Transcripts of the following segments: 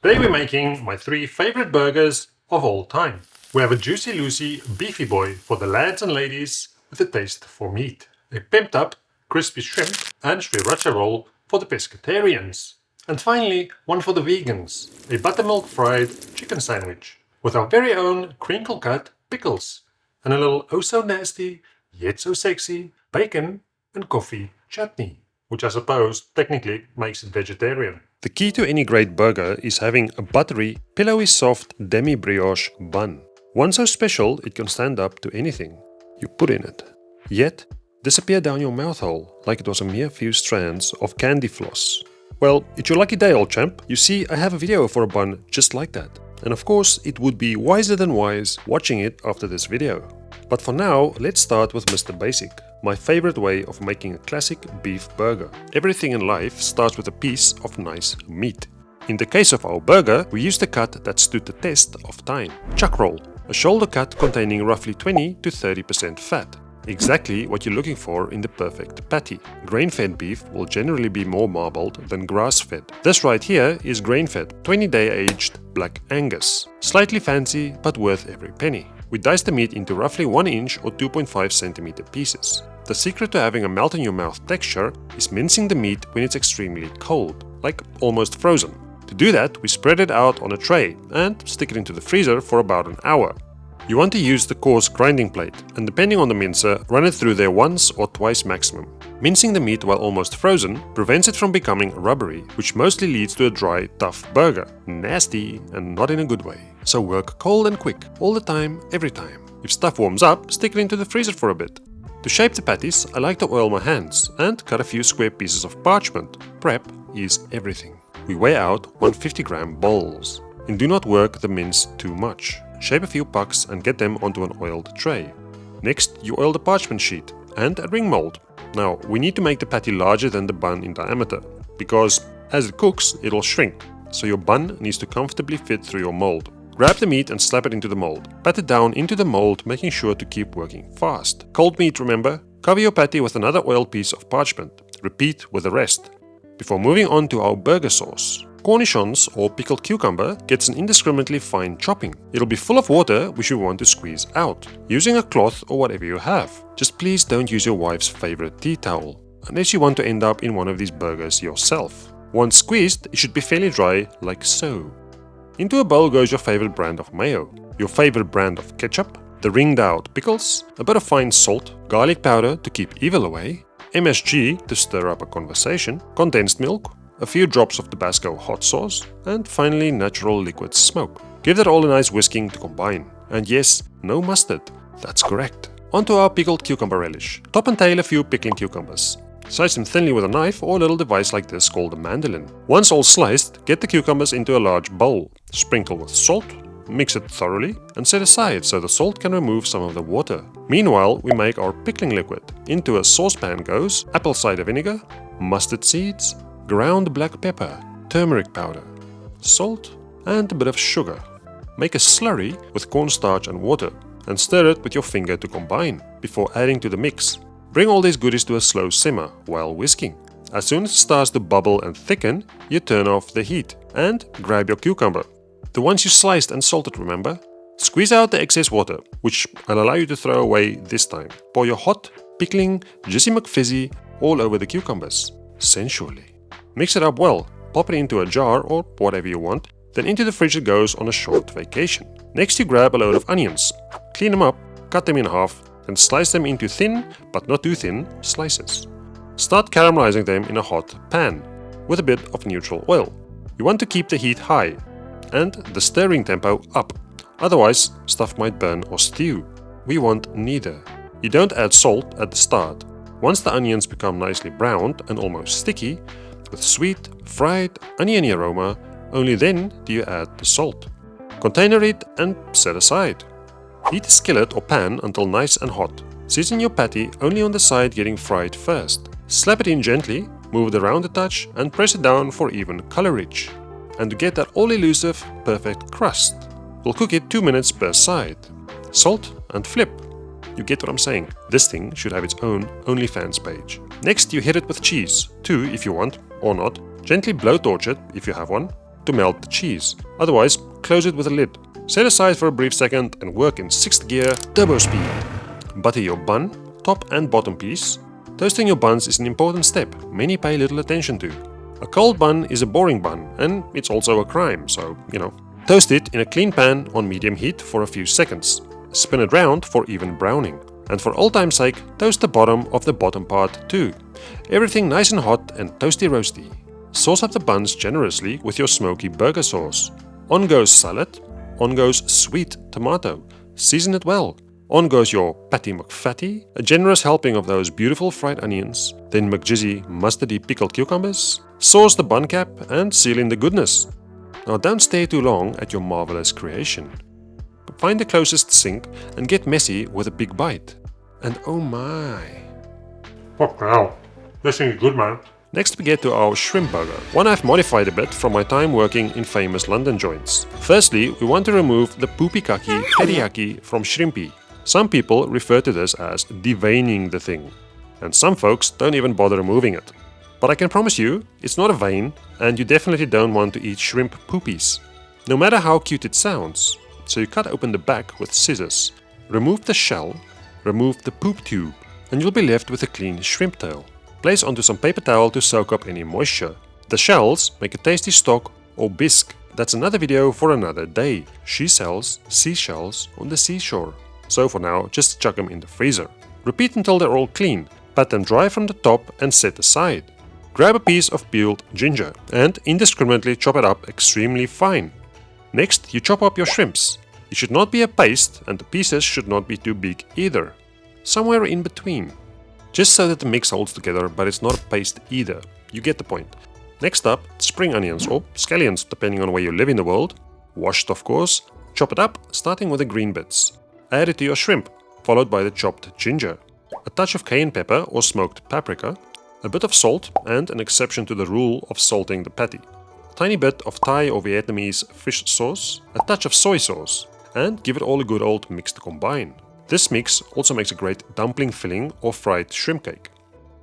Today we're making my 3 favorite burgers of all time. We have a juicy loosey beefy boy for the lads and ladies with a taste for meat, a pimped up crispy shrimp and Sriracha roll for the pescatarians, and finally one for the vegans, a buttermilk fried chicken sandwich with our very own crinkle cut pickles and a little oh so nasty yet so sexy bacon and coffee chutney, which I suppose technically makes it vegetarian. The key to any great burger is having a buttery, pillowy soft demi-brioche bun. One so special it can stand up to anything you put in it, yet disappear down your mouth hole like it was a mere few strands of candy floss. Well, it's your lucky day, old champ. You see, I have a video for a bun just like that. And of course, it would be wiser than wise watching it after this video. But for now, let's start with Mr. Basic, my favorite way of making a classic beef burger. Everything in life starts with a piece of nice meat. In the case of our burger, we used a cut that stood the test of time. Chuck roll, a shoulder cut containing roughly 20 to 30% fat. Exactly what you're looking for in the perfect patty. Grain-fed beef will generally be more marbled than grass-fed. This right here is grain-fed, 20-day aged Black Angus. Slightly fancy, but worth every penny. We dice the meat into roughly 1 inch or 2.5 centimeter pieces. The secret to having a melt-in-your-mouth texture is mincing the meat when it's extremely cold, like almost frozen. To do that, we spread it out on a tray and stick it into the freezer for about an hour. You want to use the coarse grinding plate, and depending on the mincer, run it through there once or twice maximum. Mincing the meat while almost frozen prevents it from becoming rubbery, which mostly leads to a dry, tough burger. Nasty, and not in a good way. So work cold and quick, all the time, every time. If stuff warms up, stick it into the freezer for a bit. To shape the patties, I like to oil my hands and cut a few square pieces of parchment. Prep is everything. We weigh out 150-gram bowls. And do not work the mince too much. Shape a few pucks and get them onto an oiled tray. Next, you oil the parchment sheet and a ring mold. Now, we need to make the patty larger than the bun in diameter, because as it cooks, it'll shrink, so your bun needs to comfortably fit through your mold. Grab the meat and slap it into the mold. Pat it down into the mold, making sure to keep working fast. Cold meat, remember? Cover your patty with another oiled piece of parchment. Repeat with the rest. Before moving on to our burger sauce. Cornichons or pickled cucumber gets an indiscriminately fine chopping. It'll be full of water which you want to squeeze out, using a cloth or whatever you have. Just please don't use your wife's favorite tea towel, unless you want to end up in one of these burgers yourself. Once squeezed, it should be fairly dry, like so. Into a bowl goes your favorite brand of mayo, your favorite brand of ketchup, the ringed out pickles, a bit of fine salt, garlic powder to keep evil away, MSG to stir up a conversation, condensed milk, a few drops of Tabasco hot sauce, and finally natural liquid smoke. Give that all a nice whisking to combine. And yes, no mustard. That's correct. Onto our pickled cucumber relish. Top and tail a few pickling cucumbers. Slice them thinly with a knife or a little device like this called a mandolin. Once all sliced, get the cucumbers into a large bowl. Sprinkle with salt, mix it thoroughly, and set aside so the salt can remove some of the water. Meanwhile, we make our pickling liquid. Into a saucepan goes apple cider vinegar, mustard seeds, ground black pepper, turmeric powder, salt, and a bit of sugar. Make a slurry with cornstarch and water and stir it with your finger to combine before adding to the mix. Bring all these goodies to a slow simmer while whisking. As soon as it starts to bubble and thicken, you turn off the heat and grab your cucumber. The ones you sliced and salted, remember? Squeeze out the excess water, which I'll allow you to throw away this time. Pour your hot, pickling, Jizzy McFizzy all over the cucumbers, sensually. Mix it up well, pop it into a jar or whatever you want, then into the fridge it goes on a short vacation. Next you grab a load of onions, clean them up, cut them in half, then slice them into thin, but not too thin, slices. Start caramelizing them in a hot pan, with a bit of neutral oil. You want to keep the heat high, and the stirring tempo up, otherwise stuff might burn or stew. We want neither. You don't add salt at the start. Once the onions become nicely browned and almost sticky, with sweet, fried, oniony aroma, only then do you add the salt. Container it and set aside. Heat a skillet or pan until nice and hot. Season your patty only on the side getting fried first. Slap it in gently, move it around a touch and press it down for even colorage. And to get that all elusive, perfect crust. We'll cook it 2 minutes per side. Salt and flip. You get what I'm saying. This thing should have its own OnlyFans page. Next you hit it with cheese, 2 if you want, or not. Gently blowtorch it if you have one. to melt the cheese. Otherwise, close it with a lid. Set aside for a brief second and work in 6th gear turbo speed. Butter your bun, top and bottom piece. Toasting your buns is an important step many pay little attention to. A cold bun is a boring bun, and it's also a crime, so, Toast it in a clean pan on medium heat for a few seconds. Spin it round for even browning. And for old time's sake, toast the bottom of the bottom part too. Everything nice and hot and toasty roasty. Sauce up the buns generously with your smoky burger sauce. On goes salad. On goes sweet tomato. Season it well. On goes your Patty McFatty, a generous helping of those beautiful fried onions. Then McJizzy mustardy pickled cucumbers. Sauce the bun cap and seal in the goodness. Now don't stay too long at your marvelous creation. Find the closest sink and get messy with a big bite. And oh my! Oh wow, this thing is good, man. Next we get to our shrimp burger, one I've modified a bit from my time working in famous London joints. Firstly, we want to remove the poopy kaki teriyaki from shrimpy. Some people refer to this as deveining the thing, and some folks don't even bother removing it. But I can promise you, it's not a vein, and you definitely don't want to eat shrimp poopies. No matter how cute it sounds. So you cut open the back with scissors, remove the shell, remove the poop tube, and you'll be left with a clean shrimp tail. Place onto some paper towel to soak up any moisture. The shells make a tasty stock or bisque. That's another video for another day. She sells seashells on the seashore. So for now, just chuck them in the freezer. Repeat until they're all clean. Pat them dry from the top and set aside. Grab a piece of peeled ginger and indiscriminately chop it up extremely fine. Next, you chop up your shrimps. It should not be a paste and the pieces should not be too big either. Somewhere in between. Just so that the mix holds together, but it's not a paste either. You get the point. Next up, spring onions or scallions, depending on where you live in the world. Washed, of course. Chop it up, starting with the green bits. Add it to your shrimp, followed by the chopped ginger. A touch of cayenne pepper or smoked paprika. A bit of salt and an exception to the rule of salting the patty. Tiny bit of Thai or Vietnamese fish sauce, a touch of soy sauce, and give it all a good old mix to combine. This mix also makes a great dumpling filling or fried shrimp cake.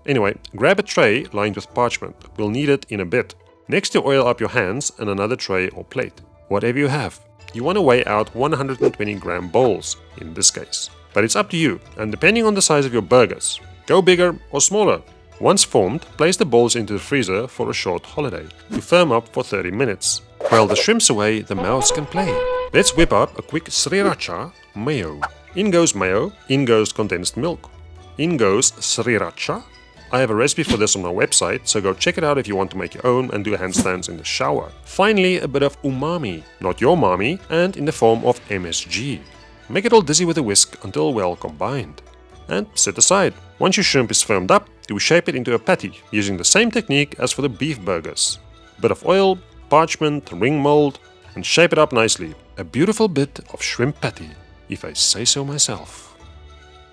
Anyway, grab a tray lined with parchment, we'll need it in a bit. Next you oil up your hands and another tray or plate, whatever you have. You want to weigh out 120 gram bowls, in this case. But it's up to you, and depending on the size of your burgers. Go bigger or smaller. Once formed, place the balls into the freezer for a short holiday to firm up for 30 minutes. While the shrimp's away, the mouse can play. Let's whip up a quick Sriracha Mayo. In goes Mayo, in goes condensed milk. In goes Sriracha. I have a recipe for this on my website, so go check it out if you want to make your own and do handstands in the shower. Finally, a bit of umami, not your mommy, and in the form of MSG. Make it all dizzy with a whisk until well combined. And set aside. Once your shrimp is firmed up, you shape it into a patty, using the same technique as for the beef burgers. Bit of oil, parchment, ring mold, and shape it up nicely. A beautiful bit of shrimp patty, if I say so myself.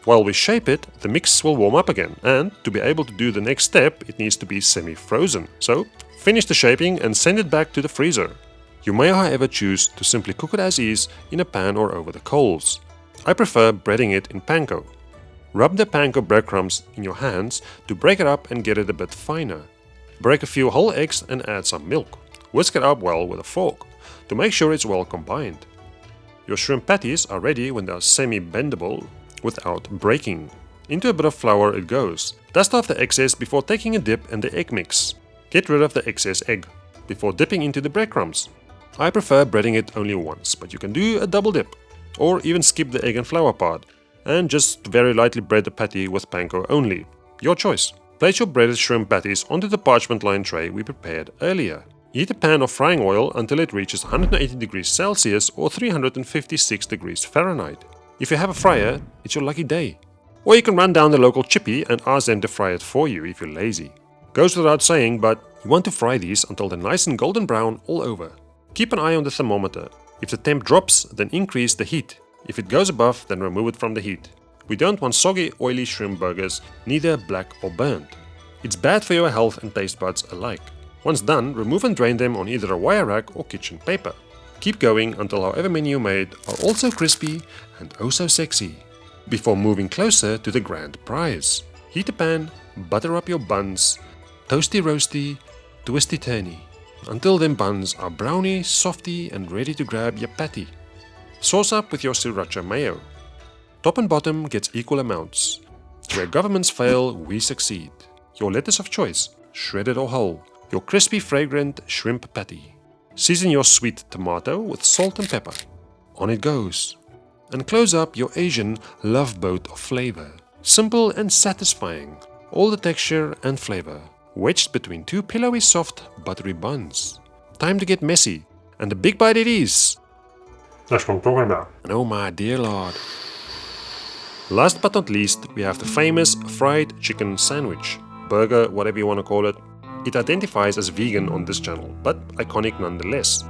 While we shape it, the mix will warm up again, and to be able to do the next step, it needs to be semi-frozen. So, finish the shaping and send it back to the freezer. You may, however, choose to simply cook it as is in a pan or over the coals. I prefer breading it in Panko. Rub the Panko breadcrumbs in your hands to break it up and get it a bit finer. Break a few whole eggs and add some milk. Whisk it up well with a fork to make sure it's well combined. Your shrimp patties are ready when they are semi-bendable without breaking. Into a bit of flour it goes. Dust off the excess before taking a dip in the egg mix. Get rid of the excess egg before dipping into the breadcrumbs. I prefer breading it only once, but you can do a double dip or even skip the egg and flour part and just very lightly bread the patty with Panko only. Your choice. Place your breaded shrimp patties onto the parchment lined tray we prepared earlier. Heat a pan of frying oil until it reaches 180 degrees Celsius or 356 degrees Fahrenheit. If you have a fryer, it's your lucky day. Or you can run down the local chippy and ask them to fry it for you if you're lazy. Goes without saying, but you want to fry these until they're nice and golden brown all over. Keep an eye on the thermometer. If the temp drops, then increase the heat. If it goes above, then remove it from the heat. We don't want soggy, oily shrimp burgers, neither black or burnt. It's bad for your health and taste buds alike. Once done, remove and drain them on either a wire rack or kitchen paper. Keep going until however many you made are also crispy and oh so sexy. Before moving closer to the grand prize. Heat a pan, butter up your buns, toasty roasty, twisty turny. until them buns are browny, softy and ready to grab your patty. Sauce up with your Sriracha mayo. Top and bottom gets equal amounts. Where governments fail, we succeed. Your lettuce of choice, shredded or whole. Your crispy, fragrant shrimp patty. Season your sweet tomato with salt and pepper. On it goes. And close up your Asian love boat of flavor. Simple and satisfying. All the texture and flavor. Wedged between two pillowy, soft, buttery buns. Time to get messy. And a big bite it is. That's what I'm talking about. And oh my dear Lord. Last but not least, we have the famous fried chicken sandwich. Burger, whatever you want to call it. It identifies as vegan on this channel, but iconic nonetheless.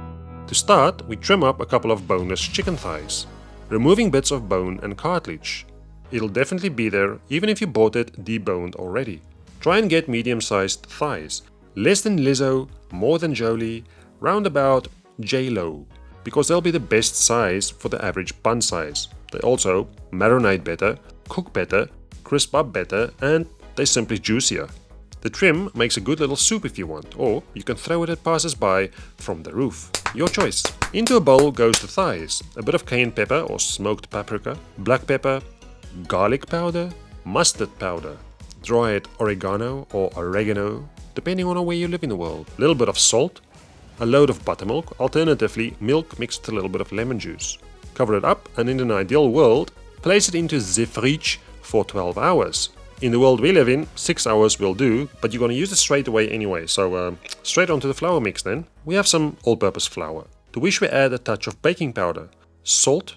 To start, we trim up a couple of boneless chicken thighs, removing bits of bone and cartilage. It'll definitely be there even if you bought it deboned already. Try and get medium-sized thighs, less than Lizzo, more than Jolie, roundabout J-Lo, because they'll be the best size for the average bun size. They also marinate better, cook better, crisp up better, and they're simply juicier. The trim makes a good little soup if you want, or you can throw it at passers-by from the roof. Your choice. Into a bowl goes the thighs, a bit of cayenne pepper or smoked paprika, black pepper, garlic powder, mustard powder, dried oregano or oregano, depending on where you live in the world, a little bit of salt, a load of buttermilk, alternatively milk mixed with a little bit of lemon juice. Cover it up and in an ideal world, place it into the fridge for 12 hours. In the world we live in, 6 hours will do, but you're going to use it straight away anyway, so straight onto the flour mix then. We have some all-purpose flour, to which we add a touch of baking powder, salt,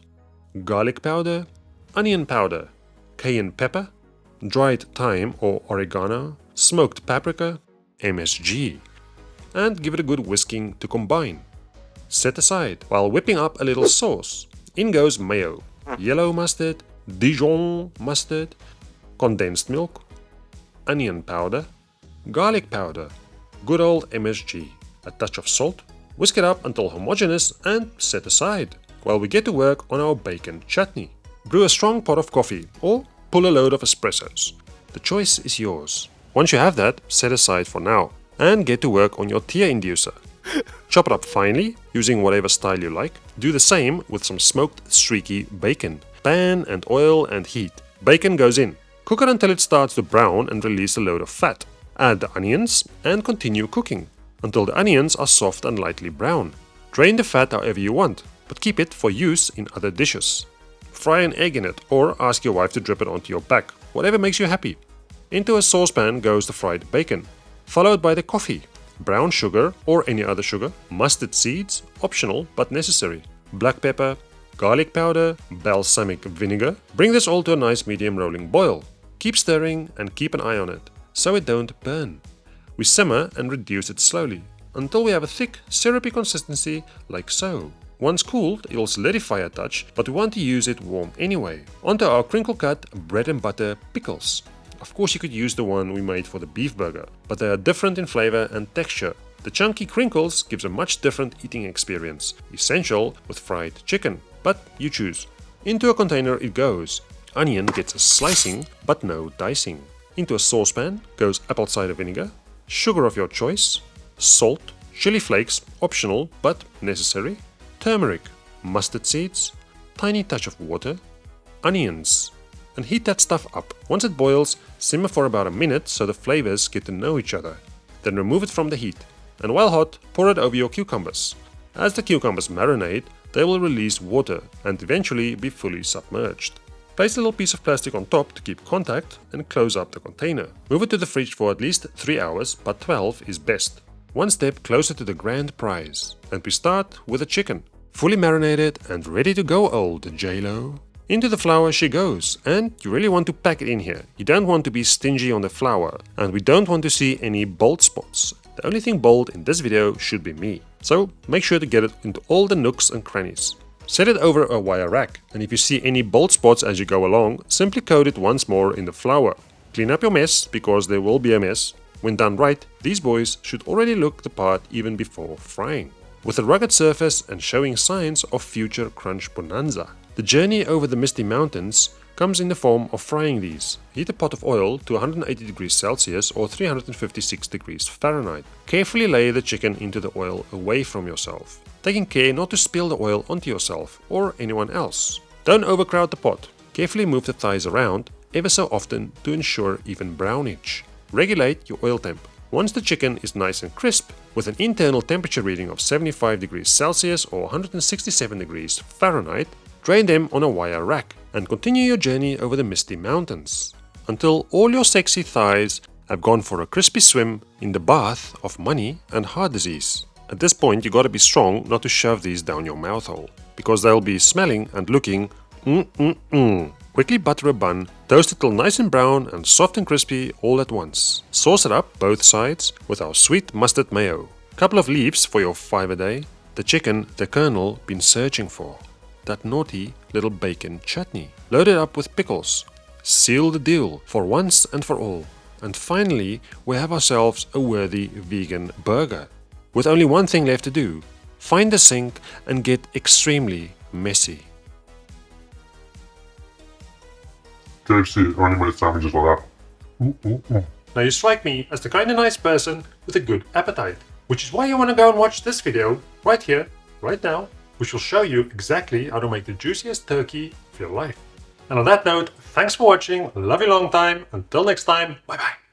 garlic powder, onion powder, cayenne pepper, dried thyme or oregano, smoked paprika, MSG, and give it a good whisking to combine. Set aside while whipping up a little sauce. In goes mayo, yellow mustard, Dijon mustard, condensed milk, onion powder, garlic powder, good old MSG, a touch of salt, whisk it up until homogeneous and set aside while we get to work on our bacon chutney. Brew a strong pot of coffee or pull a load of espressos. The choice is yours. Once you have that, set aside for now and get to work on your tear inducer. Chop it up finely using whatever style you like. Do the same with some smoked streaky bacon. Pan and oil and heat. Bacon goes in. Cook it until it starts to brown and release a load of fat. Add the onions and continue cooking until the onions are soft and lightly brown. Drain the fat however you want, but keep it for use in other dishes. Fry an egg in it or ask your wife to drip it onto your back, whatever makes you happy. Into a saucepan goes the fried bacon, followed by the coffee, brown sugar or any other sugar, mustard seeds, optional but necessary, black pepper, garlic powder, balsamic vinegar. Bring this all to a nice medium rolling boil. Keep stirring and keep an eye on it, so it don't burn. We simmer and reduce it slowly, until we have a thick, syrupy consistency like so. Once cooled, it'll solidify a touch, but we want to use it warm anyway. Onto our crinkle-cut bread and butter pickles. Of course you could use the one we made for the beef burger, but they are different in flavor and texture. The chunky crinkles gives a much different eating experience, essential with fried chicken, but you choose. Into a container it goes. Onion gets a slicing, but no dicing. Into a saucepan goes apple cider vinegar, sugar of your choice, salt, chili flakes, optional but necessary, turmeric, mustard seeds, tiny touch of water, onions, and heat that stuff up. Once it boils, simmer for about a minute so the flavors get to know each other. Then remove it from the heat, and while hot, pour it over your cucumbers. As the cucumbers marinate, they will release water and eventually be fully submerged. Place a little piece of plastic on top to keep contact and close up the container. Move it to the fridge for at least 3 hours, but 12 is best. One step closer to the grand prize, and we start with the chicken. Fully marinated and ready to go, old J-Lo. Into the flour she goes, and you really want to pack it in here. You don't want to be stingy on the flour, and we don't want to see any bold spots. The only thing bold in this video should be me. So make sure to get it into all the nooks and crannies. Set it over a wire rack, and if you see any bold spots as you go along, simply coat it once more in the flour. Clean up your mess, because there will be a mess. When done right, these boys should already look the part even before frying, with a rugged surface and showing signs of future crunch bonanza. The journey over the misty mountains comes in the form of frying these. Heat a pot of oil to 180 degrees Celsius or 356 degrees Fahrenheit. Carefully lay the chicken into the oil away from yourself, taking care not to spill the oil onto yourself or anyone else. Don't overcrowd the pot. Carefully move the thighs around ever so often to ensure even brownage. Regulate your oil temp. Once the chicken is nice and crisp, with an internal temperature reading of 75 degrees Celsius or 167 degrees Fahrenheit, drain them on a wire rack and continue your journey over the misty mountains until all your sexy thighs have gone for a crispy swim in the bath of money and heart disease. At this point, you gotta be strong not to shove these down your mouth hole, because they'll be smelling and looking Quickly butter a bun, toast it till nice and brown and soft and crispy all at once. Sauce it up both sides with our sweet mustard mayo. Couple of leaves for your 5 a day. The chicken the Colonel been searching for. That naughty little bacon chutney. Load it up with pickles. Seal the deal for once and for all. And finally, we have ourselves a worthy vegan burger. With only one thing left to do. Find the sink and get extremely messy. KFC only made sandwiches like that. Now you strike me as the kind of nice person with a good appetite, which is why you want to go and watch this video right here, right now, which will show you exactly how to make the juiciest turkey of your life. And on that note, thanks for watching, love you long time, until next time, bye bye.